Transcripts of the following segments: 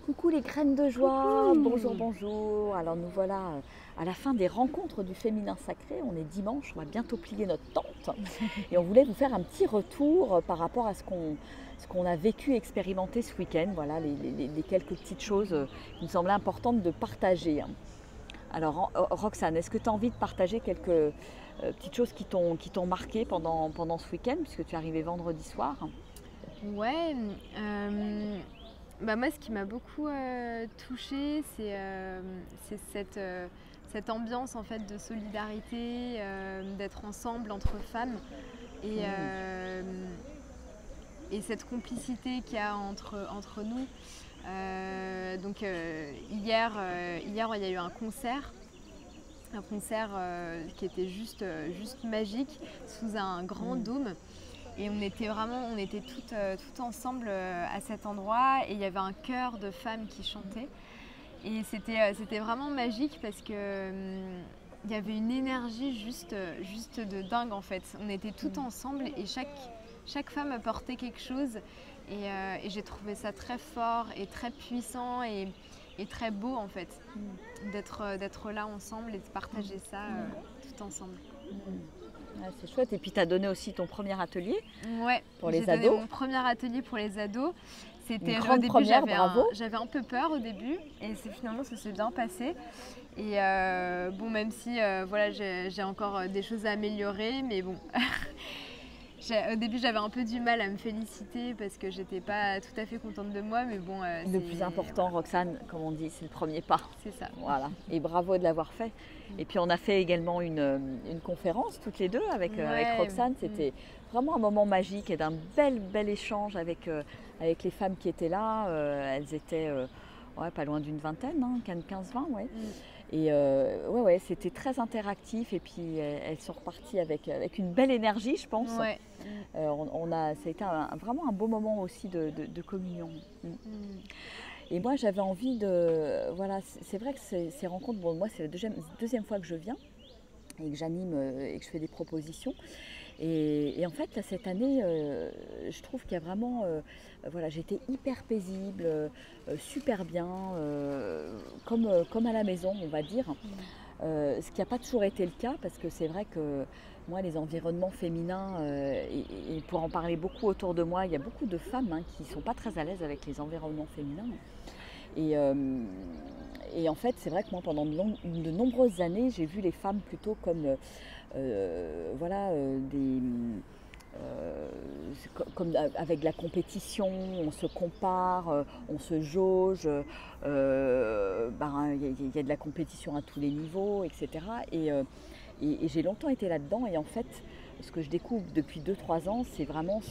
Coucou les graines de joie, bonjour, Coucou. bonjour. Alors nous voilà à la fin des rencontres du féminin sacré. On est dimanche, on va bientôt plier notre tente. Et on voulait vous faire un petit retour par rapport à ce qu'on a vécu et expérimenté ce week-end. Voilà les quelques petites choses qui me semblaient importantes de partager. Alors Roxane, est-ce que tu as envie de partager quelques petites choses qui t'ont marqué pendant ce week-end, puisque tu es arrivée vendredi soir? Ouais, moi ce qui m'a beaucoup touchée, c'est cette ambiance en fait de solidarité, d'être ensemble entre femmes et, Mm. euh, et cette complicité qu'il y a entre nous. Hier, il y a eu un concert qui était juste magique sous un grand Mm. dôme. Et on était toutes ensemble à cet endroit et il y avait un chœur de femmes qui chantaient. Et c'était vraiment magique parce que il y avait une énergie juste de dingue en fait. On était toutes ensemble et chaque femme apportait quelque chose et j'ai trouvé ça très fort et très puissant et très beau en fait d'être là ensemble et de partager ça tout ensemble. Ouais, c'est chouette. Et puis tu as donné aussi ton premier atelier Ouais, pour j'ai les donné ados. mon premier atelier pour les ados. Une Au grande début, première, bravo. j'avais un peu peur au début et finalement ça s'est bien passé. Et bon, même si voilà, j'ai encore des choses à améliorer, mais bon, au début j'avais un peu du mal à me féliciter parce que j'étais pas tout à fait contente de moi, mais bon, Le plus important, voilà, Roxane, comme on dit, c'est le premier pas. c'est ça. Voilà. Et bravo de l'avoir fait. Et puis on a fait également une conférence toutes les deux avec Ouais, Roxane. C'était vraiment un moment magique et d'un bel échange avec les femmes qui étaient là. Elles étaient ouais, pas loin d'une vingtaine, hein, 15-20, ouais. Et ouais, c'était très interactif et puis elles sont reparties avec une belle énergie, je pense. ouais. Ça a été vraiment un beau moment aussi de communion. Mm. Mm. Et moi, j'avais envie de... Voilà, c'est vrai que ces rencontres, bon, moi, c'est la deuxième fois que je viens et que j'anime et que je fais des propositions. Et en fait, là, cette année, je trouve qu'il y a vraiment... voilà, j'étais hyper paisible, super bien, comme à la maison, on va dire. Ce qui n'a pas toujours été le cas, parce que c'est vrai que moi, les environnements féminins, et pour en parler beaucoup autour de moi, il y a beaucoup de femmes qui ne sont pas très à l'aise avec les environnements féminins. Et, euh, et en fait, c'est vrai que moi, pendant de nombreuses années, j'ai vu les femmes plutôt comme voilà, euh, comme avec la compétition, on se compare, on se jauge, il y a de la compétition à tous les niveaux, etc. Et j'ai longtemps été là-dedans et en fait, ce que je découvre depuis 2-3 ans, c'est vraiment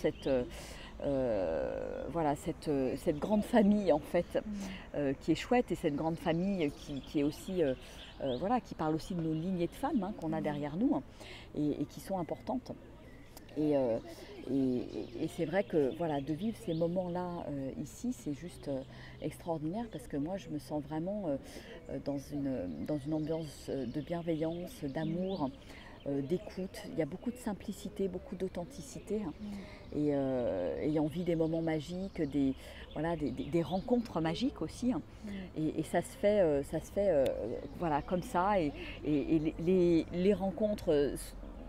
voilà, cette grande famille en fait qui est chouette et cette grande famille qui est aussi voilà, qui parle aussi de nos lignées de femmes qu'on a derrière nous et qui sont importantes. Et, euh, et c'est vrai que voilà, de vivre ces moments-là ici, c'est juste extraordinaire parce que moi, je me sens vraiment dans une ambiance de bienveillance, d'amour, d'écoute. Il y a beaucoup de simplicité, beaucoup d'authenticité et on vit des moments magiques, voilà, des rencontres magiques aussi. Et ça se fait, voilà, comme ça. Et les rencontres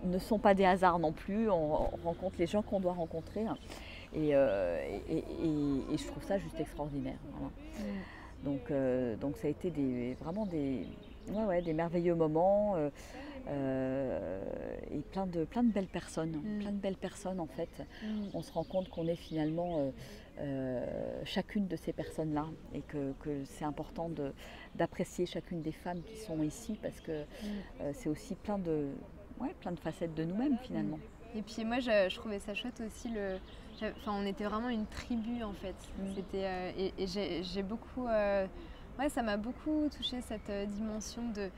ne sont pas des hasards non plus. On rencontre les gens qu'on doit rencontrer. Et je trouve ça juste extraordinaire. Voilà. Donc ça a été vraiment des merveilleux moments et plein de belles personnes. Plein de belles personnes en fait. On se rend compte qu'on est finalement chacune de ces personnes-là et que c'est important d'apprécier chacune des femmes qui sont ici parce que c'est aussi plein de facettes de nous-mêmes finalement. Et puis moi, je trouvais ça chouette aussi. On était vraiment une tribu en fait. Et j'ai beaucoup, ouais, ça m'a beaucoup touché cette dimension de,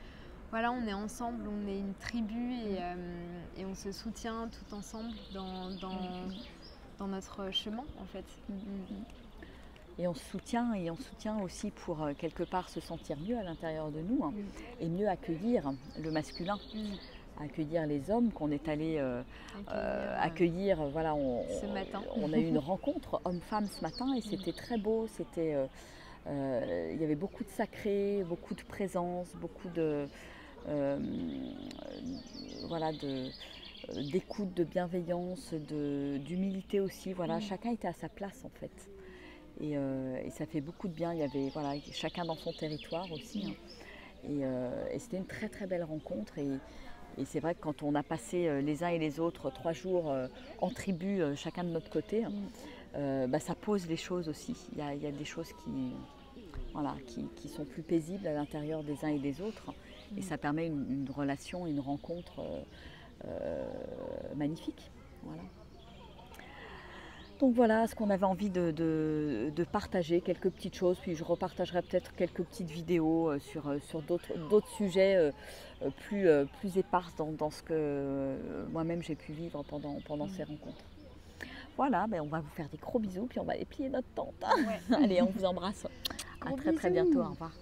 voilà, on est ensemble, on est une tribu et on se soutient tout ensemble dans notre chemin en fait. Et on se soutient aussi pour quelque part se sentir mieux à l'intérieur de nous et mieux accueillir le masculin. Accueillir les hommes qu'on est allé accueillir. Voilà, ce matin. on a eu une rencontre homme-femme ce matin et c'était très beau. C'était Il y avait beaucoup de sacré, beaucoup de présence, beaucoup de, euh, voilà, d'écoute, de bienveillance, d'humilité aussi. Voilà, chacun était à sa place en fait. Et ça fait beaucoup de bien. Il y avait voilà, chacun dans son territoire aussi, hein. Et c'était une très très belle rencontre. Et c'est vrai que quand on a passé les uns et les autres 3 jours en tribu, chacun de notre côté, hein, ça pose les choses aussi. Il y a des choses voilà, qui sont plus paisibles à l'intérieur des uns et des autres. Et ça permet une relation, une rencontre magnifique. Voilà. Donc voilà ce qu'on avait envie de partager, quelques petites choses, puis je repartagerai peut-être quelques petites vidéos sur d'autres sujets plus éparses dans ce que moi-même j'ai pu vivre pendant ces rencontres. Voilà, on va vous faire des gros bisous, puis on va aller plier notre tente. Ouais. Allez, on vous embrasse. À très très bientôt, au revoir.